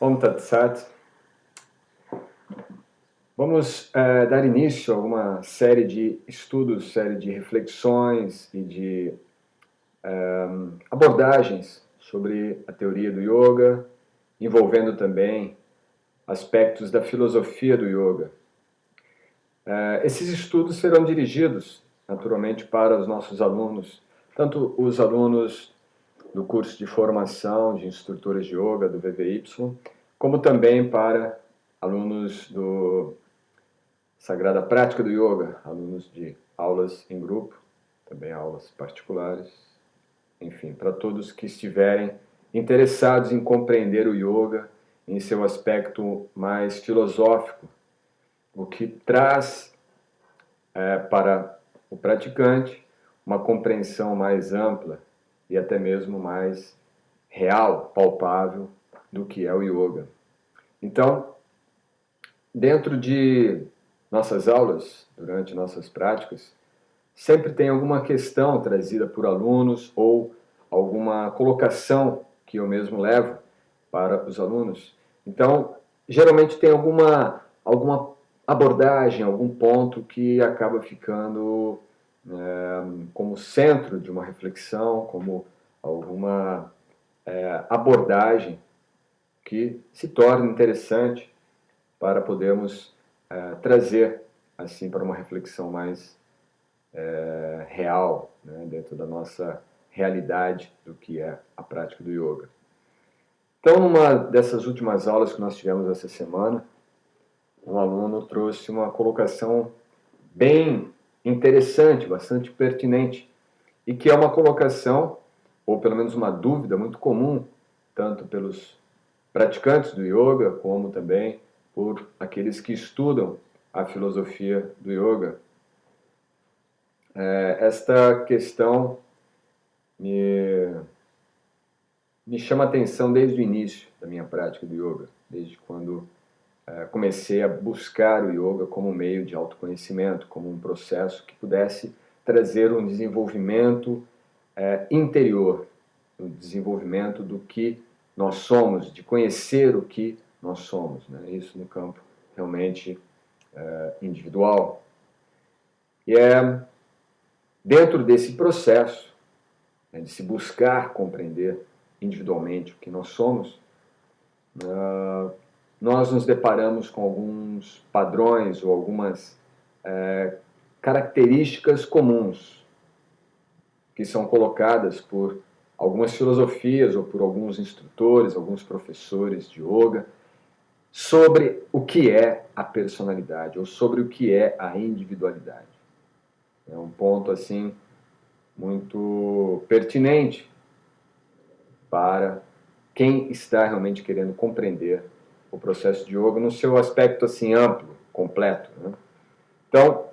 Om Tat Sat. Vamos dar início a uma série de estudos, série de reflexões e de abordagens sobre a teoria do yoga, envolvendo também aspectos da filosofia do yoga. Esses estudos serão dirigidos, naturalmente, para os nossos alunos, tanto os alunos do curso de formação de instrutores de yoga, do VVY, como também para alunos do Sagrada Prática do Yoga, alunos de aulas em grupo, também aulas particulares, enfim, para todos que estiverem interessados em compreender o yoga em seu aspecto mais filosófico, o que traz para o praticante uma compreensão mais ampla e até mesmo mais real, palpável, do que é o yoga. Então, dentro de nossas aulas, durante nossas práticas, sempre tem alguma questão trazida por alunos ou alguma colocação que eu mesmo levo para os alunos. Então, geralmente tem alguma abordagem, algum ponto que acaba ficando como centro de uma reflexão, como alguma abordagem que se torna interessante para podermos trazer assim para uma reflexão mais real, né, dentro da nossa realidade do que é a prática do yoga. Então, numa dessas últimas aulas que nós tivemos essa semana, um aluno trouxe uma colocação bem interessante, bastante pertinente, e que é uma colocação, ou pelo menos uma dúvida muito comum, tanto pelos praticantes do yoga, como também por aqueles que estudam a filosofia do yoga. Esta questão me chama a atenção desde o início da minha prática do yoga, desde quando comecei a buscar o yoga como meio de autoconhecimento, como um processo que pudesse trazer um desenvolvimento interior, um desenvolvimento do que nós somos, de conhecer o que nós somos, né? Isso no campo realmente individual. E é dentro desse processo, né, de se buscar compreender individualmente o que nós somos, nós nos deparamos com alguns padrões ou algumas características comuns que são colocadas por algumas filosofias ou por alguns instrutores, alguns professores de yoga, sobre o que é a personalidade ou sobre o que é a individualidade. É um ponto assim muito pertinente para quem está realmente querendo compreender o processo de yoga no seu aspecto assim amplo, completo, né? Então,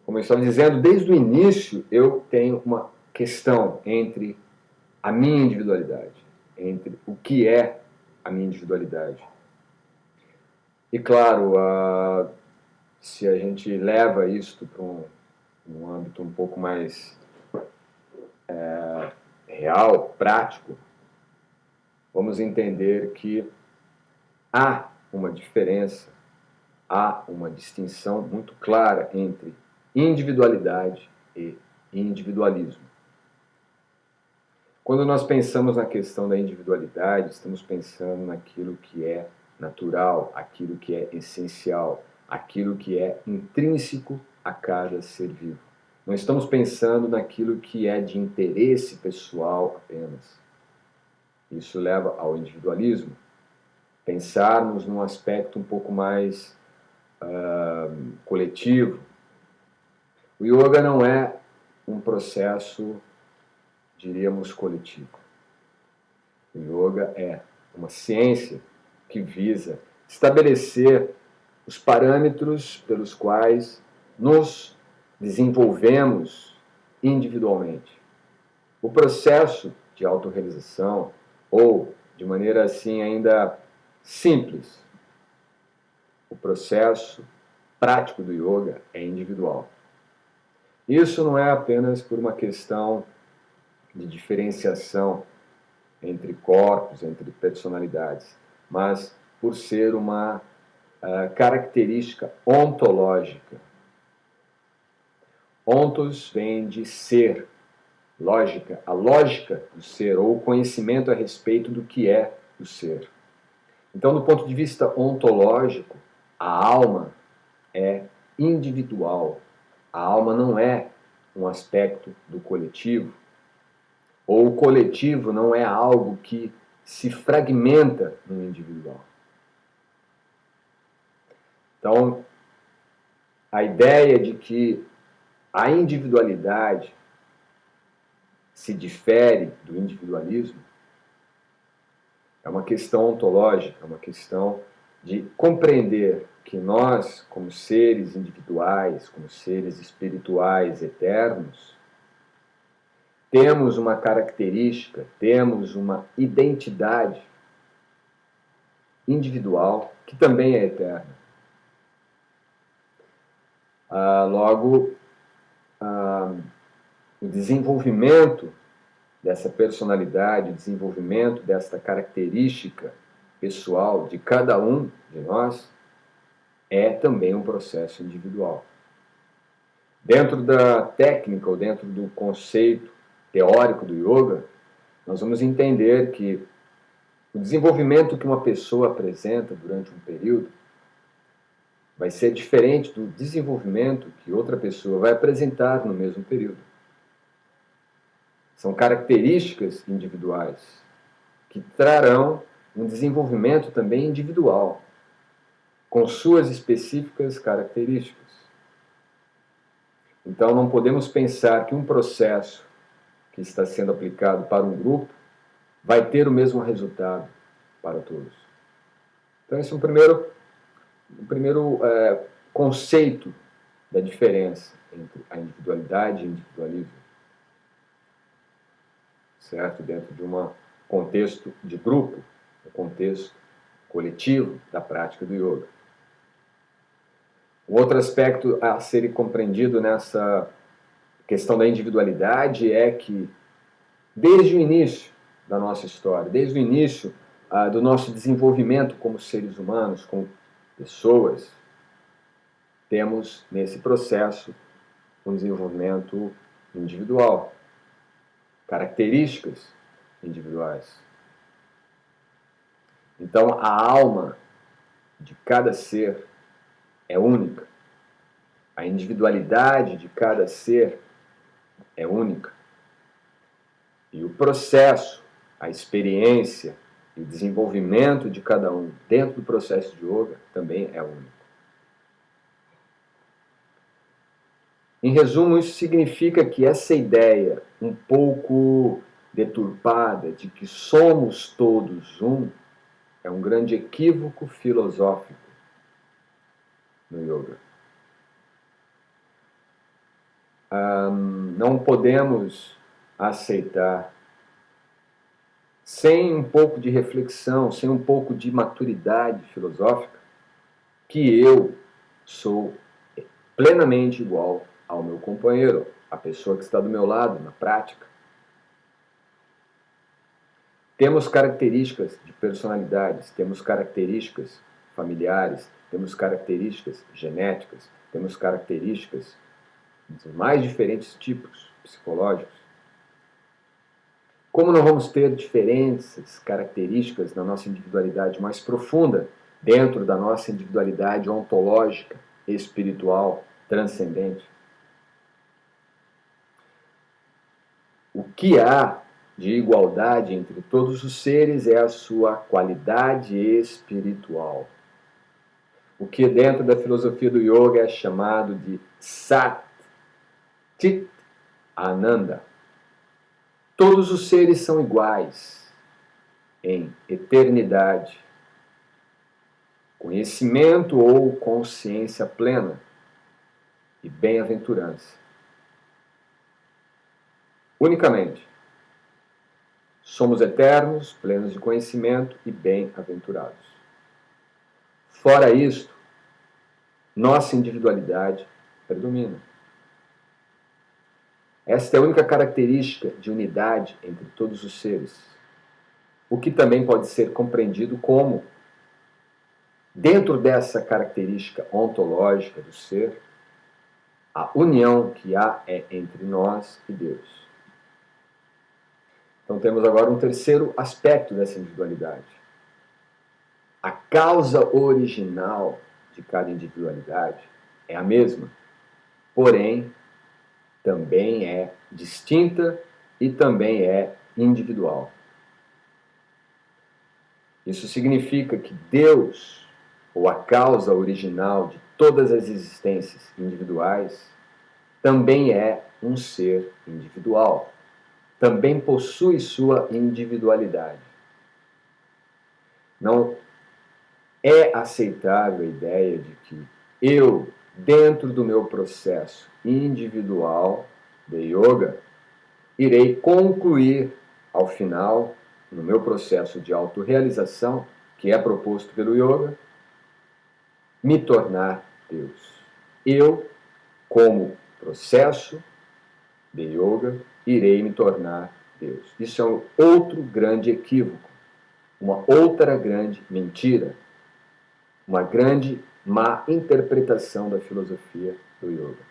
como eu estava dizendo, desde o início eu tenho uma questão entre a minha individualidade, entre o que é a minha individualidade. E claro, se a gente leva isto para um âmbito um pouco mais real, prático, vamos entender que há uma diferença, há uma distinção muito clara entre individualidade e individualismo. Quando nós pensamos na questão da individualidade, estamos pensando naquilo que é natural, aquilo que é essencial, aquilo que é intrínseco a cada ser vivo. Não estamos pensando naquilo que é de interesse pessoal apenas. Isso leva ao individualismo. Pensarmos num aspecto um pouco mais coletivo. O yoga não é um processo, diríamos, coletivo. O yoga é uma ciência que visa estabelecer os parâmetros pelos quais nos desenvolvemos individualmente. O processo de autorrealização, ou de maneira assim ainda simples, o processo prático do yoga é individual. Isso não é apenas por uma questão de diferenciação entre corpos, entre personalidades, mas por ser uma característica ontológica. Ontos vem de ser, lógica, a lógica do ser, ou o conhecimento a respeito do que é o ser. Então, do ponto de vista ontológico, a alma é individual. A alma não é um aspecto do coletivo, ou o coletivo não é algo que se fragmenta no individual. Então, a ideia de que a individualidade se difere do individualismo é uma questão ontológica, é uma questão de compreender que nós, como seres individuais, como seres espirituais eternos, temos uma característica, temos uma identidade individual que também é eterna. Logo, o desenvolvimento dessa personalidade, o desenvolvimento desta característica pessoal de cada um de nós é também um processo individual. Dentro da técnica ou dentro do conceito teórico do yoga, nós vamos entender que o desenvolvimento que uma pessoa apresenta durante um período vai ser diferente do desenvolvimento que outra pessoa vai apresentar no mesmo período. São características individuais que trarão um desenvolvimento também individual, com suas específicas características. Então, não podemos pensar que um processo que está sendo aplicado para um grupo vai ter o mesmo resultado para todos. Então, esse é o primeiro conceito da diferença entre a individualidade e o individualismo. Certo? Dentro de um contexto de grupo, um contexto coletivo da prática do yoga. Um outro aspecto a ser compreendido nessa questão da individualidade é que, desde o início da nossa história, desde o início do nosso desenvolvimento como seres humanos, como pessoas, temos nesse processo um desenvolvimento individual, características individuais. Então, a alma de cada ser é única. A individualidade de cada ser é única. E o processo, a experiência e o desenvolvimento de cada um dentro do processo de yoga também é único. Em resumo, isso significa que essa ideia um pouco deturpada de que somos todos um é um grande equívoco filosófico no yoga. Não podemos aceitar, sem um pouco de reflexão, sem um pouco de maturidade filosófica, que eu sou plenamente igual ao meu companheiro, a pessoa que está do meu lado na prática. Temos características de personalidades, temos características familiares, temos características genéticas, temos características de mais diferentes tipos psicológicos. Como não vamos ter diferentes características na nossa individualidade mais profunda, dentro da nossa individualidade ontológica, espiritual, transcendente? O que há de igualdade entre todos os seres é a sua qualidade espiritual. O que dentro da filosofia do yoga é chamado de Sat Chit Ananda. Todos os seres são iguais em eternidade, conhecimento ou consciência plena e bem-aventurança. Unicamente, somos eternos, plenos de conhecimento e bem-aventurados. Fora isto, nossa individualidade predomina. Esta é a única característica de unidade entre todos os seres, o que também pode ser compreendido como dentro dessa característica ontológica do ser, a união que há é entre nós e Deus. Então temos agora um terceiro aspecto dessa individualidade. A causa original de cada individualidade é a mesma, porém também é distinta e também é individual. Isso significa que Deus, ou a causa original de todas as existências individuais, também é um ser individual. Também possui sua individualidade. Não é aceitável a ideia de que eu, dentro do meu processo individual de yoga, irei concluir, ao final, no meu processo de autorrealização, que é proposto pelo yoga, me tornar Deus. Eu, como processo de yoga, irei me tornar Deus. Isso é um outro grande equívoco, uma outra grande mentira, uma grande má interpretação da filosofia do yoga.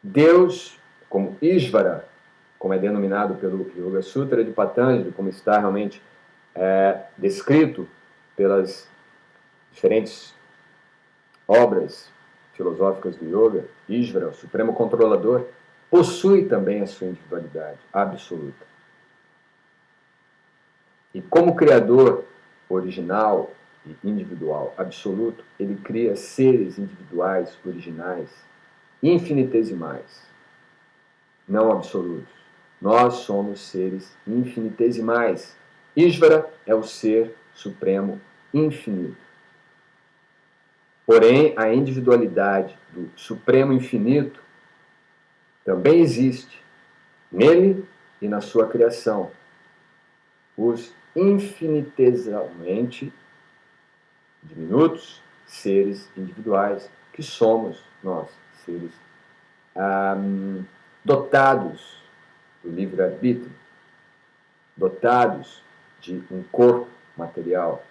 Deus, como Ishvara, como é denominado pelo Yoga Sutra de Patanjali, como está realmente descrito pelas diferentes obras filosóficas do yoga, Ishvara, o Supremo Controlador, possui também a sua individualidade absoluta. E como Criador original e individual absoluto, ele cria seres individuais originais, infinitesimais, não absolutos. Nós somos seres infinitesimais. Ishvara é o ser supremo infinito. Porém, a individualidade do supremo infinito também existe nele e na sua criação. Os infinitesimamente diminutos seres individuais que somos nós, seres dotados do livre-arbítrio, dotados de um corpo material,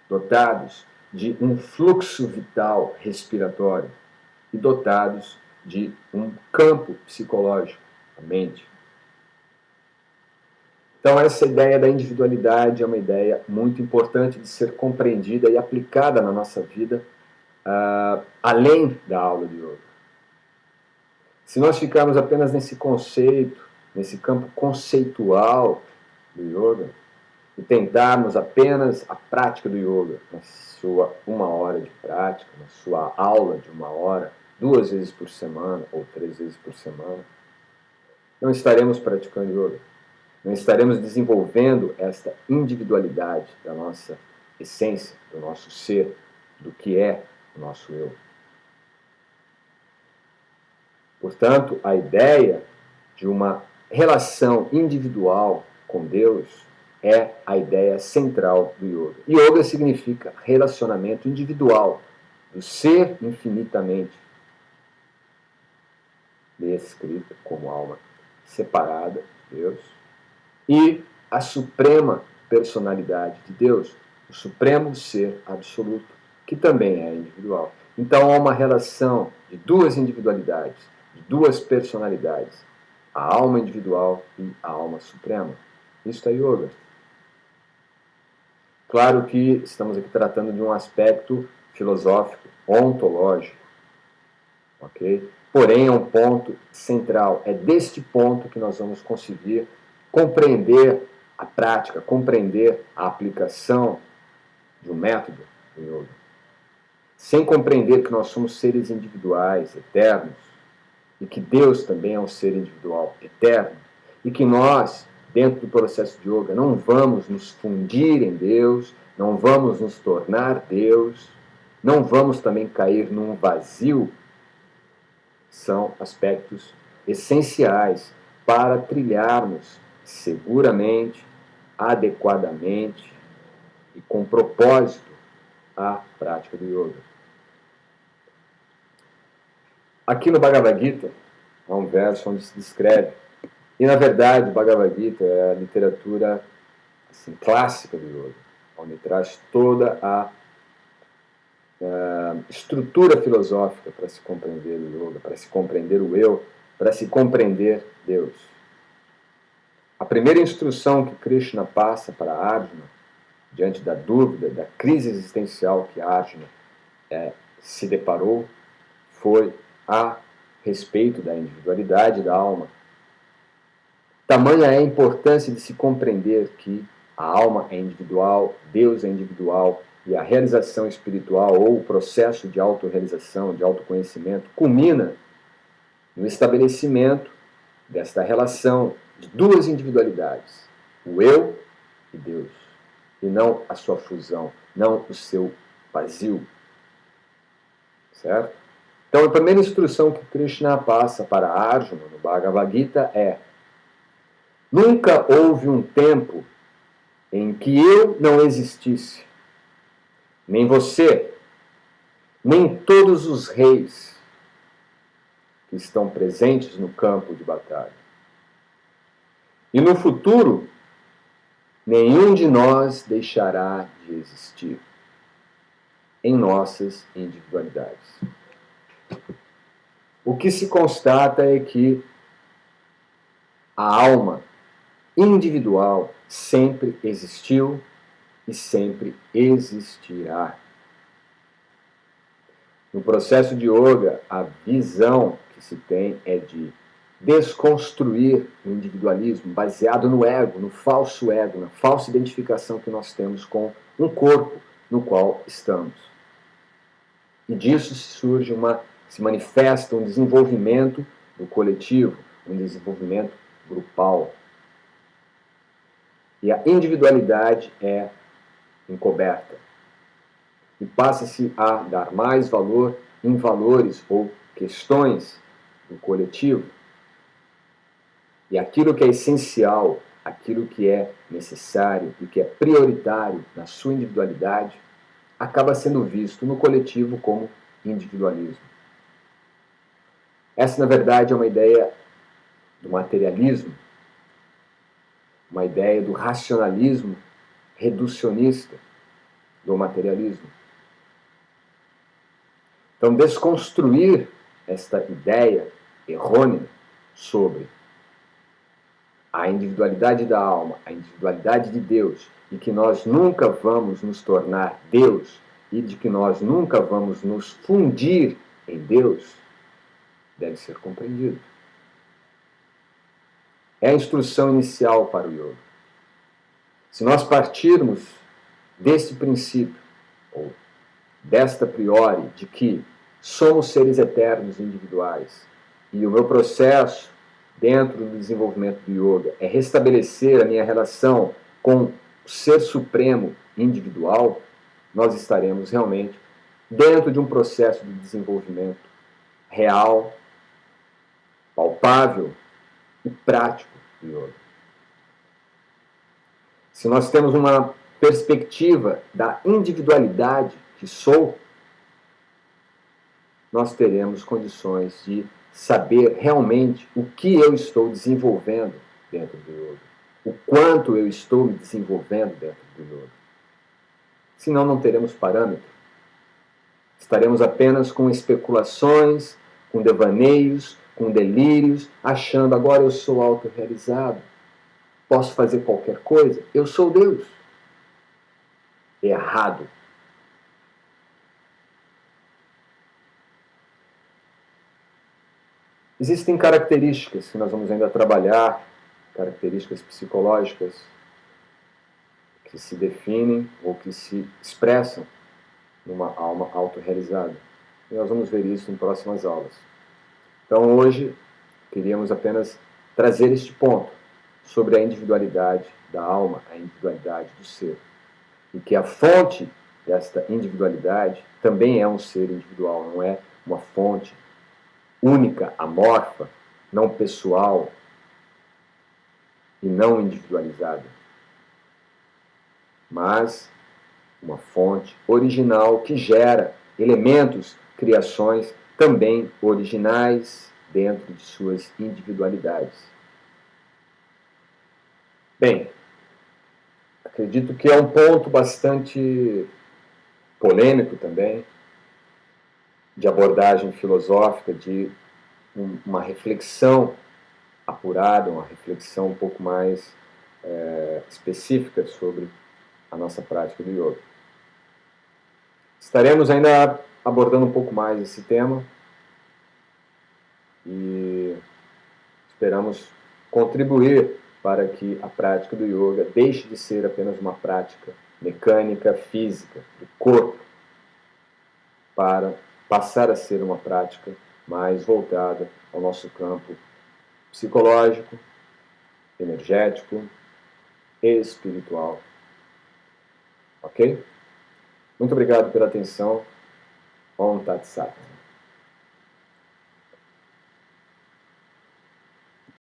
dotados de um fluxo vital respiratório e dotados de um campo psicológico, a mente. Então, essa ideia da individualidade é uma ideia muito importante de ser compreendida e aplicada na nossa vida, além da aula de yoga. Se nós ficarmos apenas nesse conceito, nesse campo conceitual do yoga, e tentarmos apenas a prática do yoga, na sua 1 hora de prática, na sua aula de 1 hora, 2 vezes por semana ou 3 vezes por semana, não estaremos praticando yoga. Não estaremos desenvolvendo esta individualidade da nossa essência, do nosso ser, do que é o nosso eu. Portanto, a ideia de uma relação individual com Deus é a ideia central do yoga. Yoga significa relacionamento individual do ser infinitamente descrito como alma separada de Deus e a suprema personalidade de Deus, o supremo ser absoluto, que também é individual. Então há uma relação de duas individualidades, de duas personalidades, a alma individual e a alma suprema. Isso é yoga. Claro que estamos aqui tratando de um aspecto filosófico, ontológico, ok? Porém, é um ponto central. É deste ponto que nós vamos conseguir compreender a prática, compreender a aplicação de um método do yoga. Sem compreender que nós somos seres individuais, eternos, e que Deus também é um ser individual, eterno, e que nós, dentro do processo de yoga, não vamos nos fundir em Deus, não vamos nos tornar Deus, não vamos também cair num vazio, são aspectos essenciais para trilharmos seguramente, adequadamente e com propósito a prática do yoga. Aqui no Bhagavad Gita, há um verso onde se descreve, e na verdade o Bhagavad Gita é a literatura assim, clássica do yoga, onde traz toda a estrutura filosófica para se compreender o yoga, para se compreender o eu, para se compreender Deus. A primeira instrução que Krishna passa para Arjuna, diante da dúvida, da crise existencial que Arjuna se deparou, foi a respeito da individualidade da alma. Tamanha é a importância de se compreender que a alma é individual, Deus é individual, e a realização espiritual ou o processo de autorrealização, de autoconhecimento, culmina no estabelecimento desta relação de duas individualidades, o eu e Deus, e não a sua fusão, não o seu vazio. Certo? Então, a primeira instrução que Krishna passa para Arjuna no Bhagavad Gita é: nunca houve um tempo em que eu não existisse, nem você, nem todos os reis que estão presentes no campo de batalha. E no futuro, nenhum de nós deixará de existir em nossas individualidades. O que se constata é que a alma individual sempre existiu e sempre existirá. No processo de yoga, a visão que se tem é de desconstruir o individualismo baseado no ego, no falso ego, na falsa identificação que nós temos com um corpo no qual estamos. E disso se manifesta um desenvolvimento do coletivo, um desenvolvimento grupal. E a individualidade é encoberta. E passa-se a dar mais valor em valores ou questões do coletivo. E aquilo que é essencial, aquilo que é necessário e que é prioritário na sua individualidade, acaba sendo visto no coletivo como individualismo. Essa, na verdade, é uma ideia do materialismo, uma ideia do racionalismo reducionista do materialismo. Então, desconstruir esta ideia errônea sobre a individualidade da alma, a individualidade de Deus, e que nós nunca vamos nos tornar Deus, e de que nós nunca vamos nos fundir em Deus, deve ser compreendido. É a instrução inicial para o yoga. Se nós partirmos deste princípio, ou desta priori, de que somos seres eternos individuais, e o meu processo dentro do desenvolvimento do yoga é restabelecer a minha relação com o ser supremo individual, nós estaremos realmente dentro de um processo de desenvolvimento real, palpável e prático do yoga. Se nós temos uma perspectiva da individualidade que sou, nós teremos condições de saber realmente o que eu estou desenvolvendo dentro do yoga, o quanto eu estou me desenvolvendo dentro do yoga. Senão não teremos parâmetro. Estaremos apenas com especulações, com devaneios, com delírios, achando agora eu sou autorrealizado, posso fazer qualquer coisa, eu sou Deus. Errado. Existem características que nós vamos ainda trabalhar, características psicológicas que se definem ou que se expressam numa alma autorrealizada. E nós vamos ver isso em próximas aulas. Então hoje queríamos apenas trazer este ponto sobre a individualidade da alma, a individualidade do ser. E que a fonte desta individualidade também é um ser individual, não é uma fonte única, amorfa, não pessoal e não individualizada, mas uma fonte original que gera elementos, criações também originais dentro de suas individualidades. Bem, acredito que é um ponto bastante polêmico também, de abordagem filosófica, de uma reflexão apurada, uma reflexão um pouco mais específica sobre a nossa prática do yoga. Estaremos ainda abordando um pouco mais esse tema e esperamos contribuir para que a prática do yoga deixe de ser apenas uma prática mecânica, física, do corpo, para passar a ser uma prática mais voltada ao nosso campo psicológico, energético e espiritual. Ok? Muito obrigado pela atenção. Om Tat Sat.